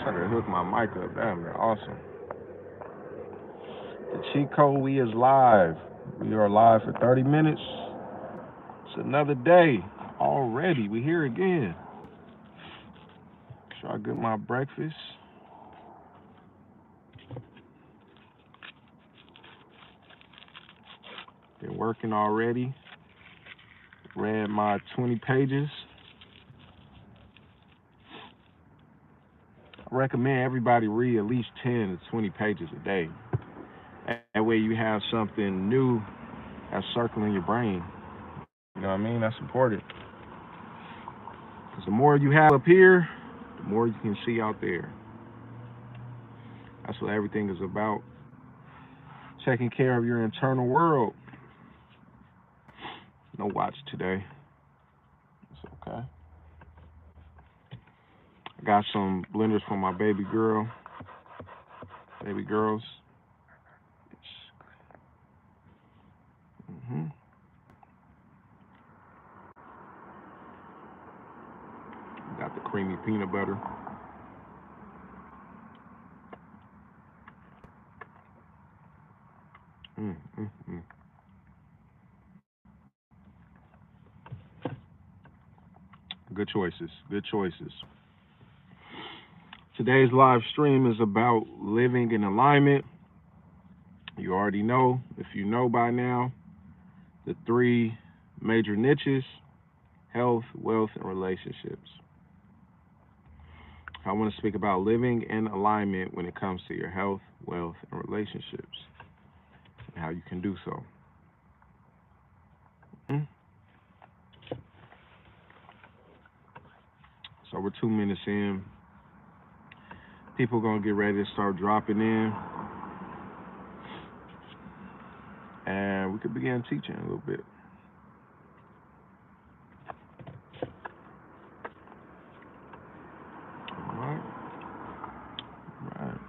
Try to hook my mic up. Damn, man, awesome. The cheat code, we is live. We are live for 30 minutes. It's another day already. We here again. Try to get my breakfast. Been working already. Read my 20 pages. I recommend everybody read at least 10 to 20 pages a day. That way you have something new that's circling your brain. You know what I mean? That's important. Because the more you have up here, the more you can see out there. That's what everything is about. Taking care of your internal world. No watch today. It's okay. I got some blenders for my baby girls. Mm-hmm. Got the creamy peanut butter. Mm-hmm. Good choices. Good choices. Today's live stream is about living in alignment. You already know, if you know by now, the three major niches: health, wealth, and relationships. I want to speak about living in alignment when it comes to your health, wealth, and relationships, and how you can do so. Mhm. So we're 2 minutes in. People gonna get ready to start dropping in, and we could begin teaching a little bit. All right, all right.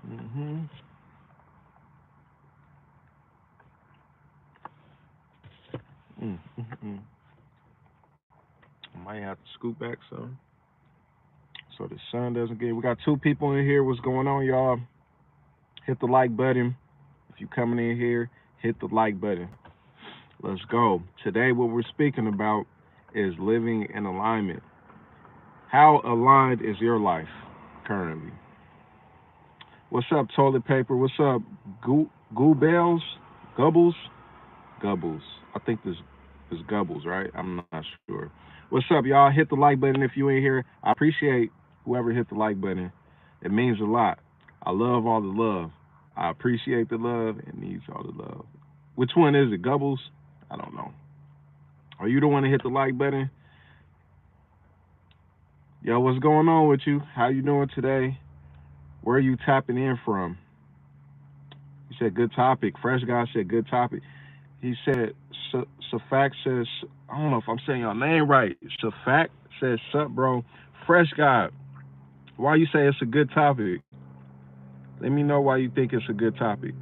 Mhm. Mm. I might have to scoot back some so the sun doesn't get. We got two people in here. What's going on, y'all? Hit the like button. If you coming in here, hit the like button. Let's go. Today, what we're speaking about is living in alignment. How aligned is your life currently? What's up, toilet paper? What's up, Goobells? Gubbles? Gubbles. I think this is Gubbles, right? I'm not sure. What's up, y'all? Hit the like button if you ain't here. I appreciate whoever hit the like button. It means a lot. I love all the love. I appreciate the love. It needs all the love. Which one is it? Gubbles? I don't know. Are you the one to hit the like button? Yo, what's going on with you? How you doing today? Where are you tapping in from? He said good topic. Fresh guy said good topic. He said Safak says, I don't know if I'm saying your name right. Safak says sup bro. Fresh guy. Why you say it's a good topic? Let me know why you think it's a good topic.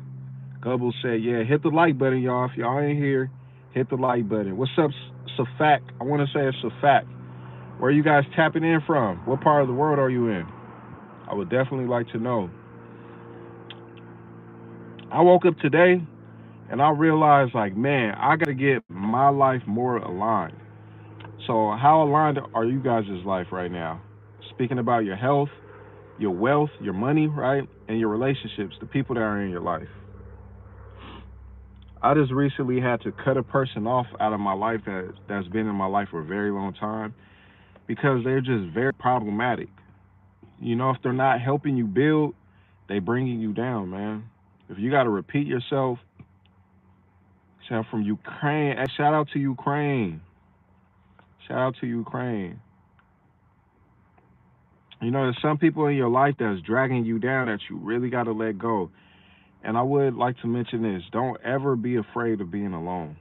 Gubble said, yeah, hit the like button, y'all. If y'all ain't here, hit the like button. What's up, Safak? I want to say it's Safak. Where are you guys tapping in from? What part of the world are you in? I would definitely like to know. I woke up today and I realized, like, man, I got to get my life more aligned. So, how aligned are you guys' life right now? Speaking about your health, your wealth, your money, right? And your relationships, the people that are in your life. I just recently had to cut a person off out of my life that's been in my life for a very long time because they're just very problematic. You know, if they're not helping you build, they bringing you down, man. If you got to repeat yourself, sound from Ukraine. Hey, shout out to Ukraine. Shout out to Ukraine. You know, there's some people in your life that's dragging you down that you really got to let go. And I would like to mention this: don't ever be afraid of being alone.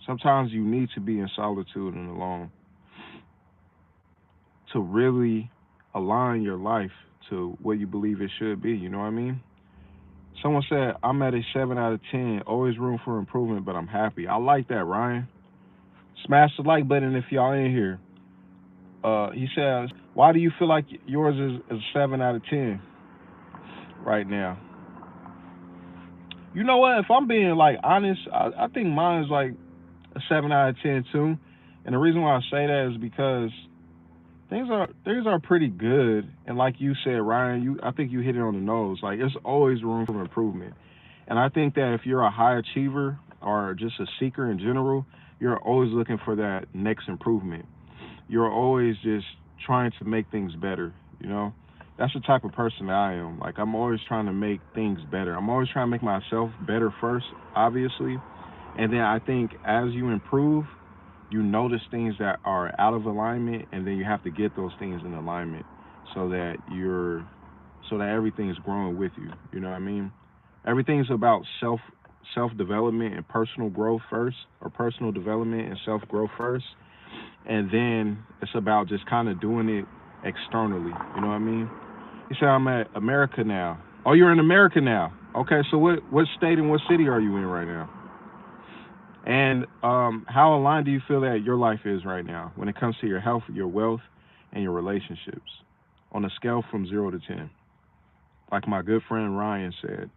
Sometimes you need to be in solitude and alone to really align your life to what you believe it should be. You know what I mean? Someone said, I'm at a 7 out of 10. Always room for improvement, but I'm happy. I like that, Ryan. Smash the like button if y'all in here. He says, why do you feel like yours is a 7 out of 10 right now? You know what? If I'm being like honest, I think mine is like a 7 out of 10 too. And the reason why I say that is because things are pretty good. And like you said, Ryan, I think you hit it on the nose. Like there's always room for improvement. And I think that if you're a high achiever or just a seeker in general, you're always looking for that next improvement. You're always just trying to make things better, you know? That's the type of person that I am. Like I'm always trying to make things better. I'm always trying to make myself better first, obviously. And then I think as you improve, you notice things that are out of alignment and then you have to get those things in alignment so that everything is growing with you. You know what I mean? Everything's about self development and personal growth first, or personal development and self growth first, and then it's about just kind of doing it externally. You know what I mean? You say I'm at America now. Oh, you're in America now. Okay, so what state and what city are you in right now? And how aligned do you feel that your life is right now when it comes to your health, your wealth, and your relationships on a scale from 0 to 10? Like my good friend Ryan said,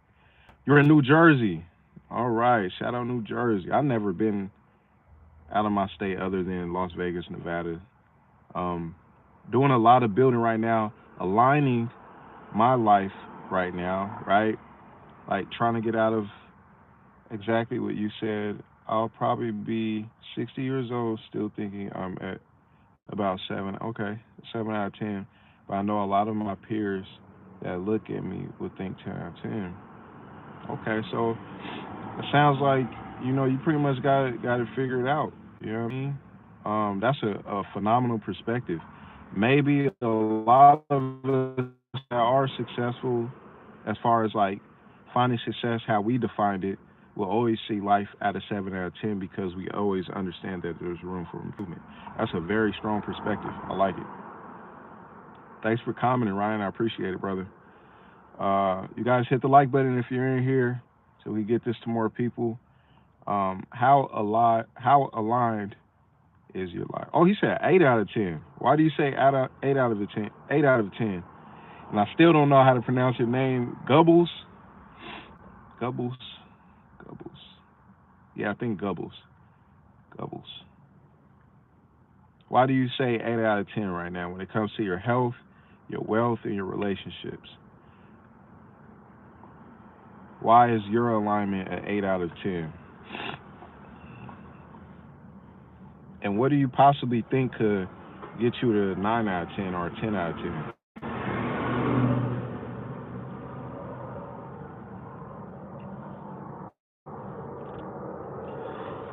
you're in New Jersey. All right, shout out New Jersey. I've never been out of my state other than Las Vegas, Nevada. Um, doing a lot of building right now, aligning my life right now, right? Like trying to get out of exactly what you said. I'll probably be 60 years old still thinking I'm at about 7. Okay, 7 out of 10. But I know a lot of my peers that look at me would think 10 out of 10. Okay, so it sounds like you pretty much got it figured out. You know what I mean? That's a phenomenal perspective. Maybe a lot of us that are successful, as far as like finding success, how we defined it, will always see life at a 7 out of 10 because we always understand that there's room for improvement. That's a very strong perspective. I like it. Thanks for commenting, Ryan. I appreciate it, brother. You guys hit the like button if you're in here, so we get this to more people. How aligned is your life? Oh, he said 8 out of 10. Why do you say 8 out of the 10? 8 out of 10. And I still don't know how to pronounce your name. Gubbles. Gubbles. Gubbles. Yeah, I think Gubbles. Gubbles. Why do you say 8 out of 10 right now when it comes to your health, your wealth, and your relationships? Why is your alignment at 8 out of 10? And what do you possibly think could get you to 9 out of 10 or 10 out of 10?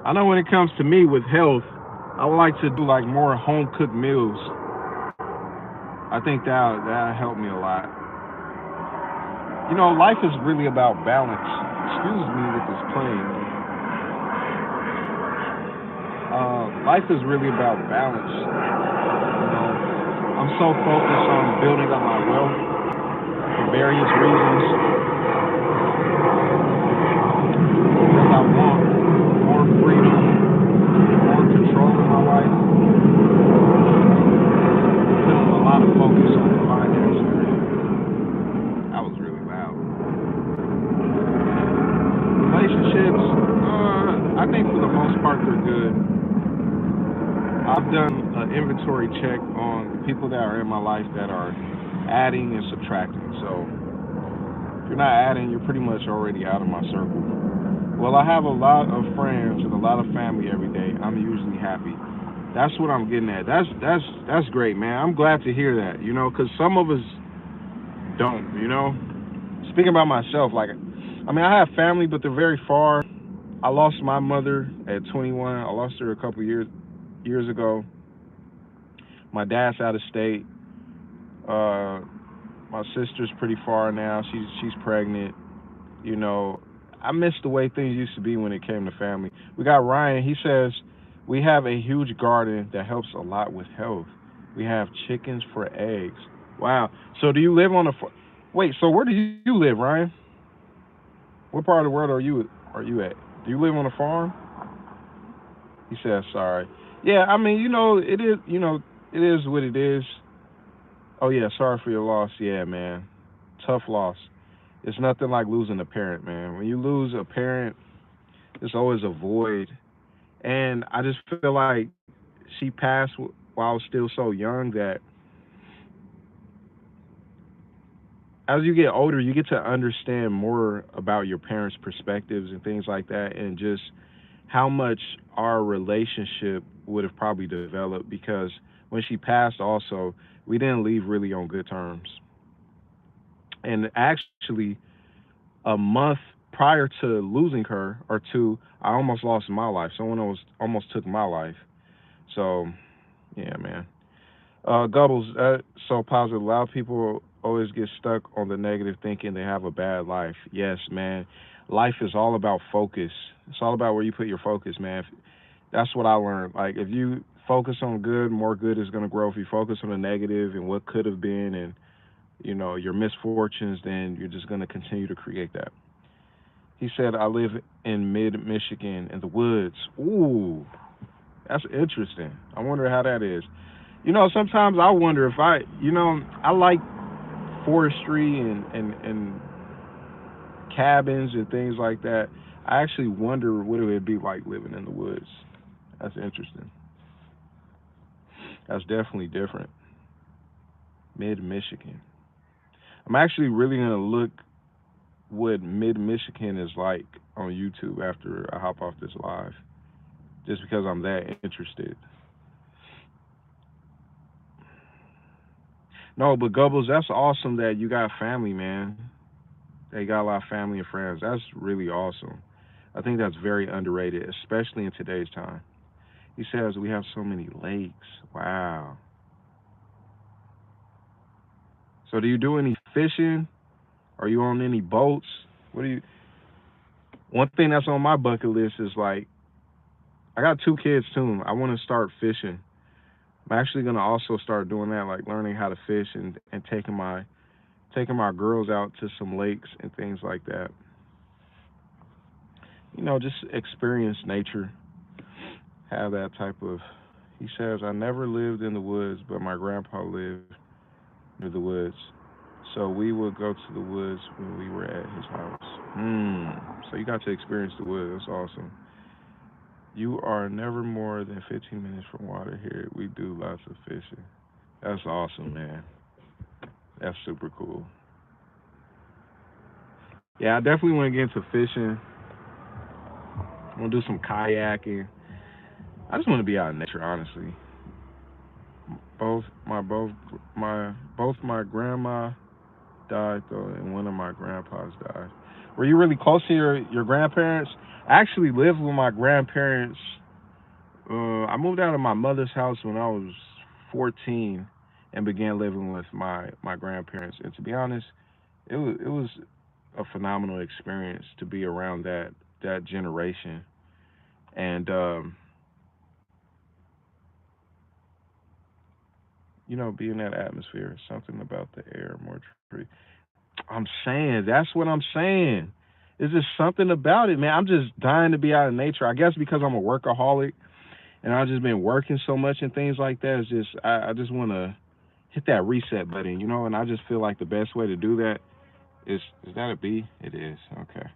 I know when it comes to me with health, I would like to do like more home cooked meals. I think that helped me a lot. Life is really about balance. Excuse me with this plane. Life is really about balance. I'm so focused on building up my wealth for various reasons because I want more freedom, more control in my life. Putting a lot of focus on the finance area. That was really loud. Relationships, I think for the most part they're good. I've done an inventory check on the people that are in my life that are adding and subtracting. So if you're not adding, you're pretty much already out of my circle. Well, I have a lot of friends and a lot of family every day. I'm usually happy. That's what I'm getting at. That's great, man. I'm glad to hear that. Because some of us don't. Speaking about myself, like, I mean, I have family, but they're very far. I lost my mother at 21. I lost her a couple years ago. My dad's out of state. Uh, my sister's pretty far now. She's pregnant. You know, I miss the way things used to be when it came to family. We got Ryan. He says we have a huge garden that helps a lot with health. We have chickens for eggs. Wow. So do you live on a wait? So where do you live, Ryan? What part of the world are you at? Do you live on a farm? He says sorry. Yeah, I mean, it is. it is what it is. Oh yeah, sorry for your loss. Yeah, man, tough loss. It's nothing like losing a parent, man. When you lose a parent, there's always a void. And I just feel like she passed while I was still so young that as you get older, you get to understand more about your parents' perspectives and things like that, and just how much our relationship would have probably developed because when she passed, also, we didn't leave really on good terms. And actually, a month prior to losing her, or two, I almost lost my life. Someone almost took my life. So, yeah, man. Gubbles, so positive. A lot of people always get stuck on the negative, thinking they have a bad life. Yes, man. Life is all about focus. It's all about where you put your focus, man. That's what I learned. Like, if you focus on good, more good is going to grow. If you focus on the negative and what could have been, and your misfortunes, then you're just going to continue to create that. He said, "I live in mid Michigan in the woods." Ooh, that's interesting. I wonder how that is. Sometimes I wonder if I like forestry and cabins and things like that. I actually wonder what it would be like living in the woods. That's interesting. That's definitely different. Mid Michigan. I'm actually really gonna look what Mid Michigan is like on YouTube after I hop off this live, just because I'm that interested. No, but Gubbles, that's awesome that you got family, man. They got a lot of family and friends. That's really awesome. I think that's very underrated, especially in today's time. He says we have so many lakes. Wow. So do you do any fishing? Are you on any boats? What do you? One thing that's on my bucket list is like I got two kids too. I want to start fishing. I'm actually gonna also start doing that, like learning how to fish and taking my girls out to some lakes and things like that. Just experience nature, have that type of. He says, I never lived in the woods, but my grandpa lived near the woods. So we would go to the woods when we were at his house. So you got to experience the woods. That's awesome. You are never more than 15 minutes from water here. We do lots of fishing. That's awesome, man. That's super cool. Yeah, I definitely want to get into fishing. I want to do some kayaking. I just want to be out in nature, honestly. Both my grandma died though, and one of my grandpas died. Were you really close to your grandparents? I actually lived with my grandparents. I moved out of my mother's house when I was 14 and began living with my grandparents. And to be honest, it was a phenomenal experience to be around that generation and be in that atmosphere. Something about the air, more tree. I'm saying that's what I'm saying. It's just something about it, man. I'm just dying to be out in nature. I guess because I'm a workaholic and I've just been working so much and things like that. It's just I just want to hit that reset button, and I just feel like the best way to do that is that a B? It is. Okay.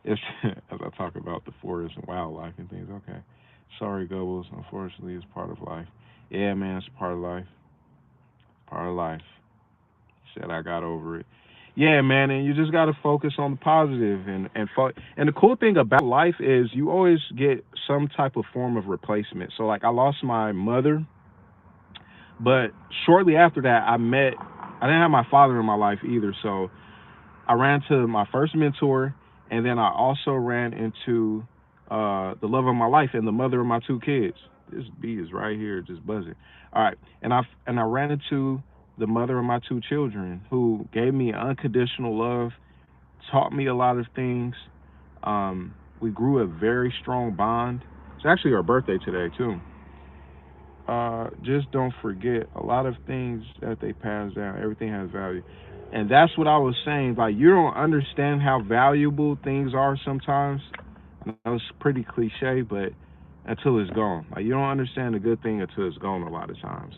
It's as I talk about the forest and wildlife and things. Okay. Sorry, Gobbles. Unfortunately, it's part of life. Yeah, man, it's part of life. Part of life. Said I got over it. Yeah, man, and you just got to focus on the positive and the cool thing about life is you always get some type of form of replacement. So like I lost my mother, but shortly after that I didn't have my father in my life either. So I ran to my first mentor, and then I also ran into the love of my life and the mother of my two kids. This bee is right here, just buzzing. All right, and I ran into the mother of my two children, who gave me unconditional love, taught me a lot of things. We grew a very strong bond. It's actually our birthday today too. Just don't forget a lot of things that they pass down. Everything has value. And that's what I was saying. Like, you don't understand how valuable things are sometimes. I know it's pretty cliche, but until it's gone. Like, you don't understand a good thing until it's gone a lot of times.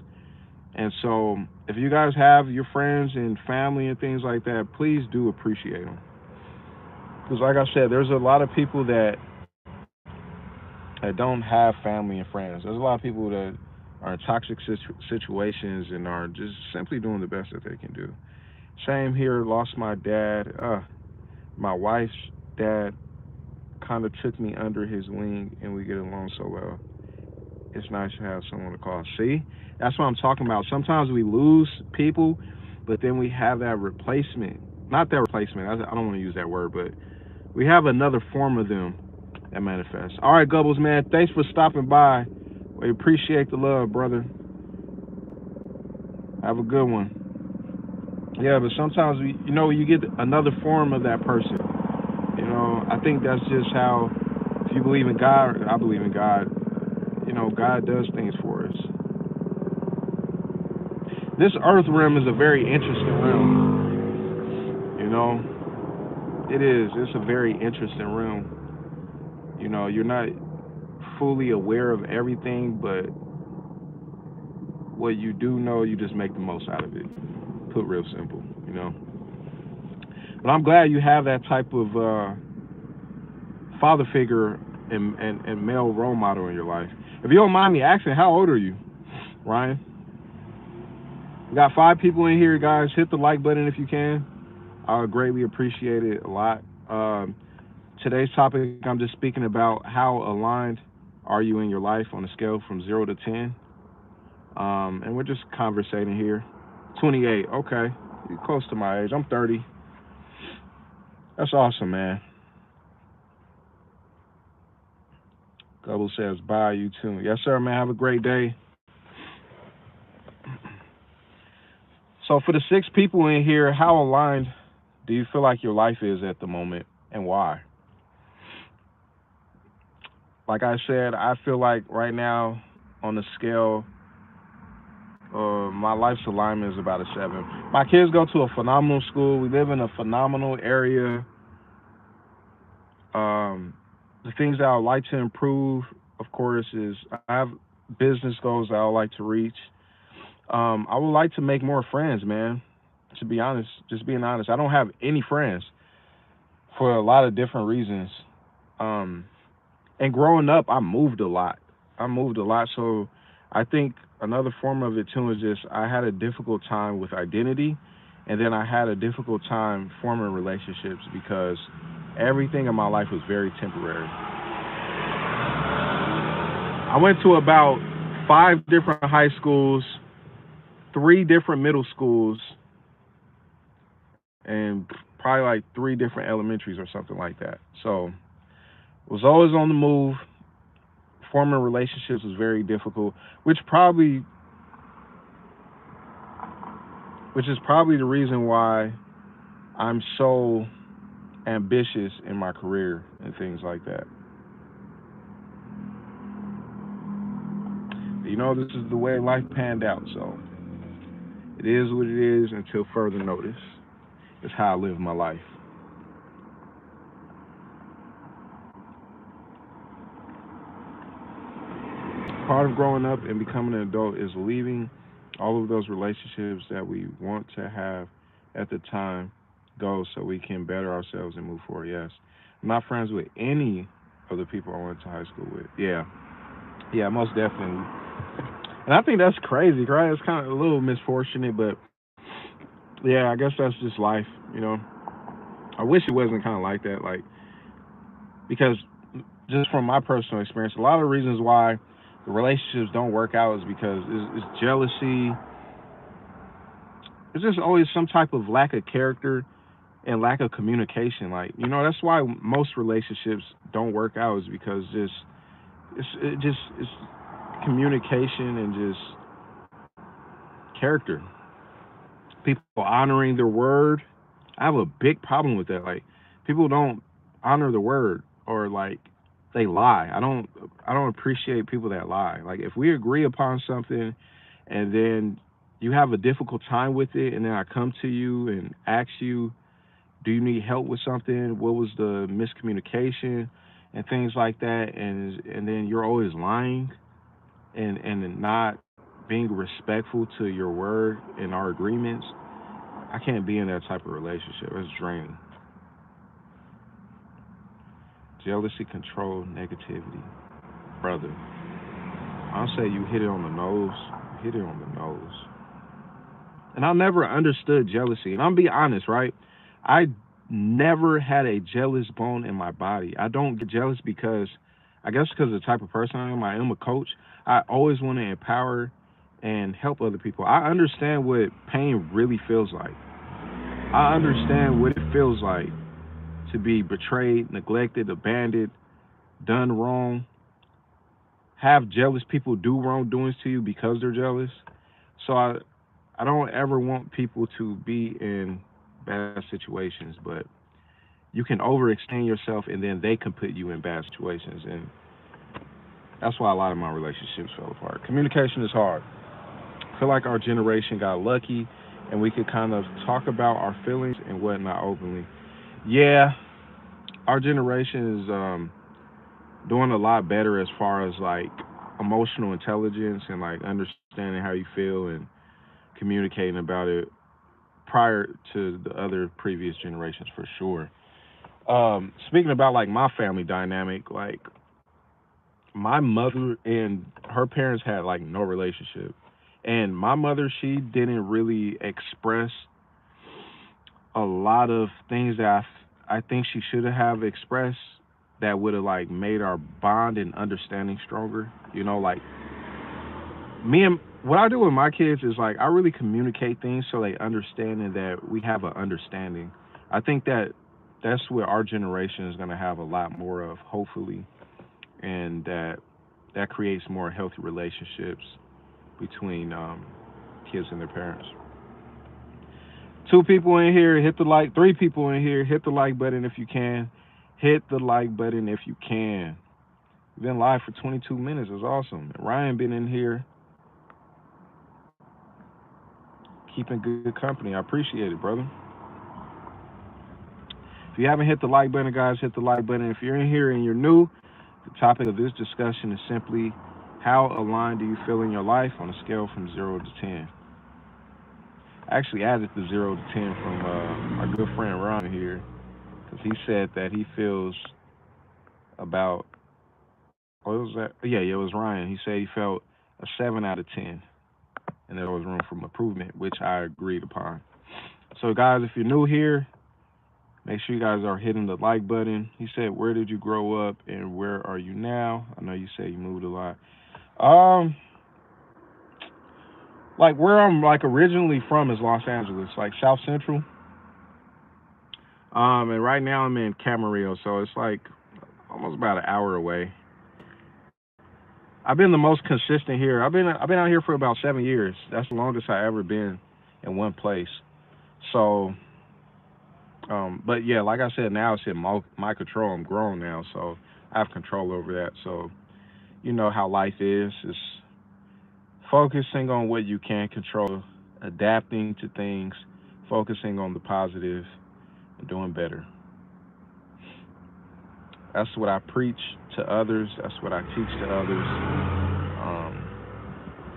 And so, if you guys have your friends and family and things like that, please do appreciate them. Because, like I said, there's a lot of people that don't have family and friends. There's a lot of people that are in toxic situations and are just simply doing the best that they can do. Same here. Lost my dad. My wife's dad kind of took me under his wing, and we get along so well. It's nice to have someone to call. See, that's what I'm talking about. Sometimes we lose people, but then we have that replacement. Not that replacement. I don't want to use that word, but we have another form of them that manifests. All right, Gubbles, man. Thanks for stopping by. We appreciate the love, brother. Have a good one. Yeah, but sometimes you get another form of that person. I think that's just how. If you believe in God, I believe in God. God does things for us. This Earth realm is a very interesting realm. You know, it is. It's a very interesting realm. You're not fully aware of everything, but what you do know, you just make the most out of it. Put real simple. But I'm glad you have that type of father figure and male role model in your life. If you don't mind me asking, how old are you, Ryan? We got 5 people in here, guys. Hit the like button if you can. I would greatly appreciate it a lot. Um, Today's topic, I'm just speaking about how aligned are you in your life on a scale from 0 to 10. And we're just conversating here. 28, okay. You're close to my age. I'm 30. That's awesome, man. Gobble says, bye, you too. Yes, sir, man. Have a great day. So, for the 6 people in here, how aligned do you feel like your life is at the moment and why? Like I said, I feel like right now on the scale, my life's alignment is about a 7. My kids go to a phenomenal school. We live in a phenomenal area. Um, the things that I would like to improve, of course, is I have business goals that I would like to reach. I would like to make more friends, man. To be honest, just being honest, I don't have any friends for a lot of different reasons. Um, and growing up, I moved a lot. So I think another form of it too is just I had a difficult time with identity, and then I had a difficult time forming relationships because everything in my life was very temporary. I went to about 5 different high schools, 3 different middle schools, and probably like 3 different elementaries or something like that. So was always on the move. Forming relationships was very difficult, which probably which is probably the reason why I'm so ambitious in my career and things like that. This is the way life panned out, so it is what it is until further notice. It's how I live my life. Part of growing up and becoming an adult is leaving all of those relationships that we want to have at the time go so we can better ourselves and move forward. Yes. I'm not friends with any of the people I went to high school with. Yeah. Yeah, most definitely. And I think that's crazy, right? It's kind of a little misfortunate, but yeah, I guess that's just life. I wish it wasn't kind of like that, because just from my personal experience, a lot of reasons why the relationships don't work out is because it's jealousy. It's just always some type of lack of character and lack of communication. That's why most relationships don't work out is because it's communication and just character. People honoring their word. I have a big problem with that. People don't honor the word, or they lie. I don't appreciate people that lie. If we agree upon something and then you have a difficult time with it, and then I come to you and ask you, do you need help with something? What was the miscommunication and things like that? And then you're always lying and not being respectful to your word and our agreements, I can't be in that type of relationship. It's draining. Jealousy, control, negativity. Brother, I'll say you hit it on the nose. You hit it on the nose. And I never understood jealousy. And I'm be honest, right? I never had a jealous bone in my body. I don't get jealous because, I guess, because of the type of person I am. I am a coach. I always want to empower and help other people. I understand what pain really feels like. I understand what it feels like to be betrayed, neglected, abandoned, done wrong, have jealous people do wrongdoings to you because they're jealous. So I don't ever want people to be in bad situations, but you can overextend yourself and then they can put you in bad situations. And that's why a lot of my relationships fell apart. Communication is hard. I feel like our generation got lucky and we could kind of talk about our feelings and whatnot openly. Yeah, our generation is doing a lot better as far as like emotional intelligence and like understanding how you feel and communicating about it prior to the other previous generations for sure. Speaking about like my family dynamic, like my mother and her parents had like no relationship, and my mother, she didn't really express a lot of things that I think she should have expressed that would have like made our bond and understanding stronger. You know, like me and what I do with my kids is like I really communicate things so they understand and that we have an understanding. I think that that's what our generation is going to have a lot more of, hopefully, and that creates more healthy relationships between kids and their parents. Two people in here, hit the like. Three people in here, hit the like button if you can. Hit the like button if you can. We've been live for 22 minutes. It's awesome. Ryan been in here keeping good company. I appreciate it, brother. If you haven't hit the like button, guys, hit the like button. If you're in here and you're new, the topic of this discussion is simply how aligned do you feel in your life on a scale from 0 to 10? I actually added the 0 to 10 from our good friend Ron here because he said that he feels about, what was that? Yeah, it was Ryan. He said he felt a 7 out of 10 and there was room for improvement, which I agreed upon. So, guys, if you're new here, make sure you guys are hitting the like button. He said, "Where did you grow up and where are you now?" I know you said you moved a lot. Um, like where I'm like originally from is Los Angeles, like South Central. And right now I'm in Camarillo, so it's like almost about an hour away. I've been the most consistent here. I've been out here for about 7 years. That's the longest I ever been in one place. So, but yeah, like I said, now it's in my control. I'm grown now, so I have control over that. So you know how life is. It's focusing on what you can control, adapting to things, focusing on the positive, and doing better. That's what I preach to others. That's what I teach to others.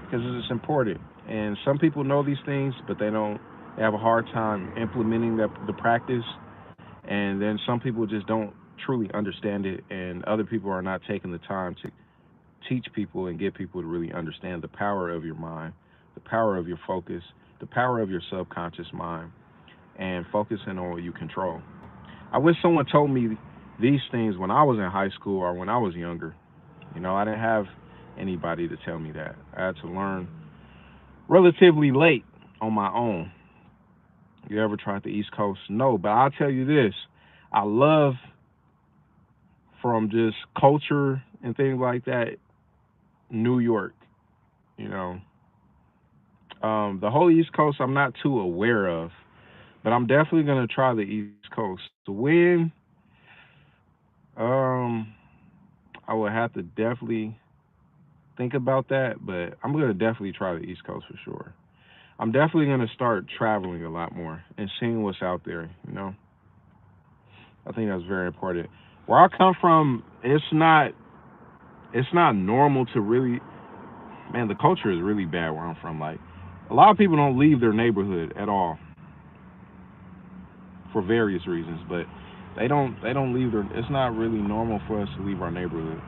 Because it's important. And some people know these things, but they don't. They have a hard time implementing the practice. And then some people just don't truly understand it, and other people are not taking the time to teach people and get people to really understand the power of your mind, the power of your focus, the power of your subconscious mind, and focusing on what you control. I wish someone told me these things when I was in high school or when I was younger. You know, I didn't have anybody to tell me that. I had to learn relatively late on my own. You ever tried the East Coast? No, but I'll tell you this. I love from just culture and things like that, New York, you know. The whole East Coast I'm not too aware of, but I'm definitely gonna try the East Coast. The win, um, I would have to definitely think about that, but I'm gonna definitely try the East Coast for sure. I'm definitely gonna start traveling a lot more and seeing what's out there. You know, I think that's very important. Where I come from, it's not normal to really. man, the culture is really bad where I'm from. Like, a lot of people don't leave their neighborhood at all for various reasons, but they don't leave their. It's not really normal for us to leave our neighborhood.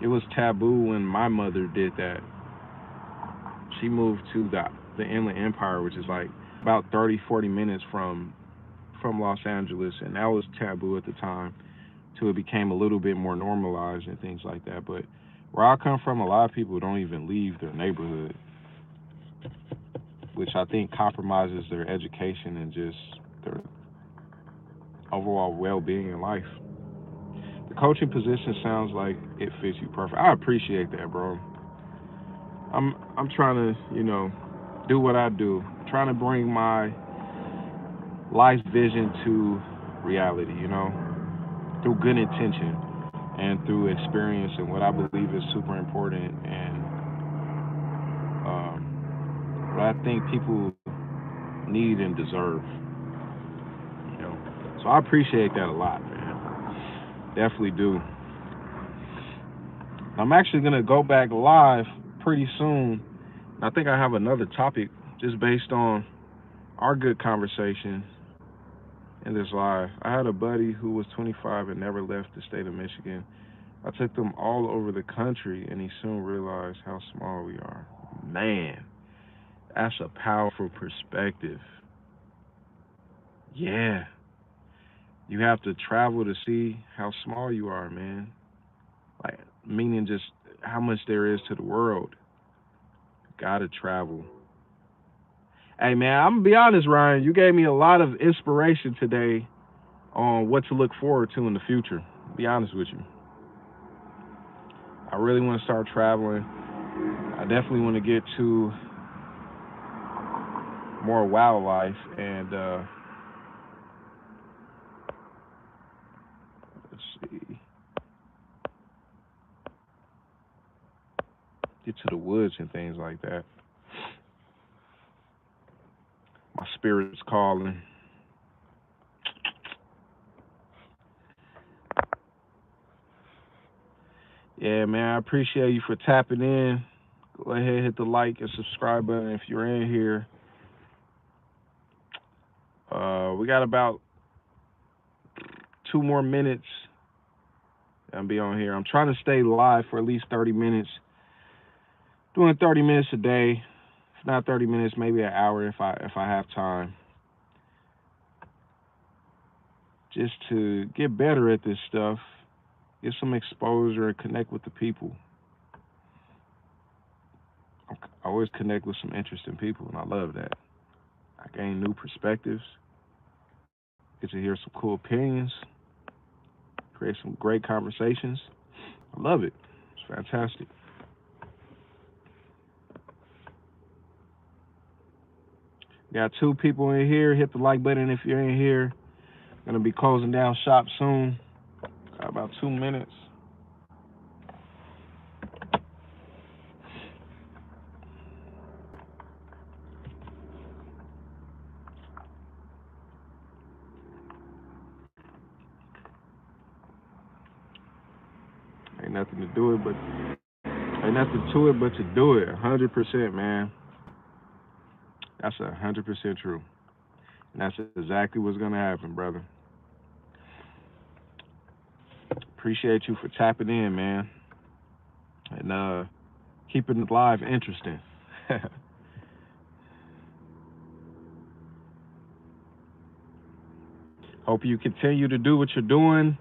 It was taboo when my mother did that. She moved to the Inland Empire, which is like about 30, 40 minutes from Los Angeles, and that was taboo at the time. Till it became a little bit more normalized and things like that. But where I come from, a lot of people don't even leave their neighborhood, which I think compromises their education and just their overall well-being in life. The coaching position sounds like it fits you perfect. I appreciate that, bro. I'm trying to, do what I do. Trying to bring my life vision to reality, through good intention and through experience and what I believe is super important and what I think people need and deserve, you know. So I appreciate that a lot, man. Definitely do. I'm actually gonna go back live pretty soon. I think I have another topic just based on our good conversation in this live. I had a buddy who was 25 and never left the state of Michigan. I took them all over the country, and he soon realized how small we are. Man, that's a powerful perspective. Yeah, you have to travel to see how small you are, man. Like, meaning just how much there is to the world. Gotta travel. Hey, man, I'm gonna be honest, Ryan. You gave me a lot of inspiration today on what to look forward to in the future. Be honest with you. I really want to start traveling. I definitely want to get to more wildlife and let's see, get to the woods and things like that. My spirit's calling. Yeah, man, I appreciate you for tapping in. Go ahead, hit the like and subscribe button if you're in here. We got about 2 more minutes. I'll be on here. I'm trying to stay live for at least 30 minutes. Doing 30 minutes a day. If not 30 minutes, maybe an hour if I have time. Just to get better at this stuff, get some exposure and connect with the people. I always connect with some interesting people, and I love that. I gain new perspectives, get to hear some cool opinions, create some great conversations. I love it. It's fantastic. Got 2 people in here. Hit the like button if you're in here. Gonna be closing down shop soon. Got about 2 minutes. Ain't nothing to do it, but ain't nothing to it but to do it. 100%, man. That's 100% true, and that's exactly what's gonna happen, brother. Appreciate you for tapping in, man, and keeping it live interesting. Hope you continue to do what you're doing.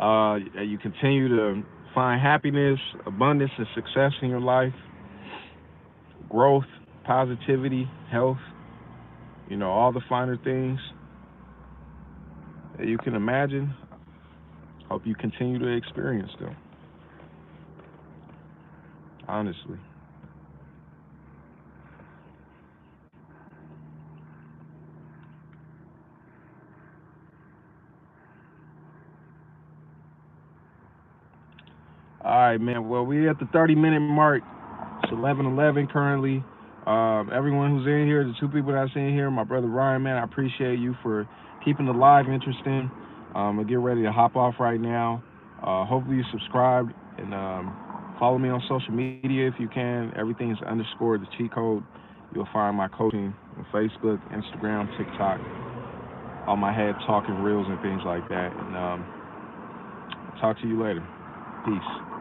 You continue to find happiness, abundance, and success in your life, growth, positivity, health, all the finer things that you can imagine. Hope you continue to experience them, honestly. All right, man. Well, we're at the 30-minute mark. It's 11:11 currently. Everyone who's in here, the 2 people that's in here, my brother Ryan, man, I appreciate you for keeping the live interesting. I'll get ready to hop off right now. Hopefully you subscribed and follow me on social media if you can. Everything's underscore the cheat code. You'll find my coaching on Facebook, Instagram, TikTok, all my head talking reels and things like that. And talk to you later. Peace.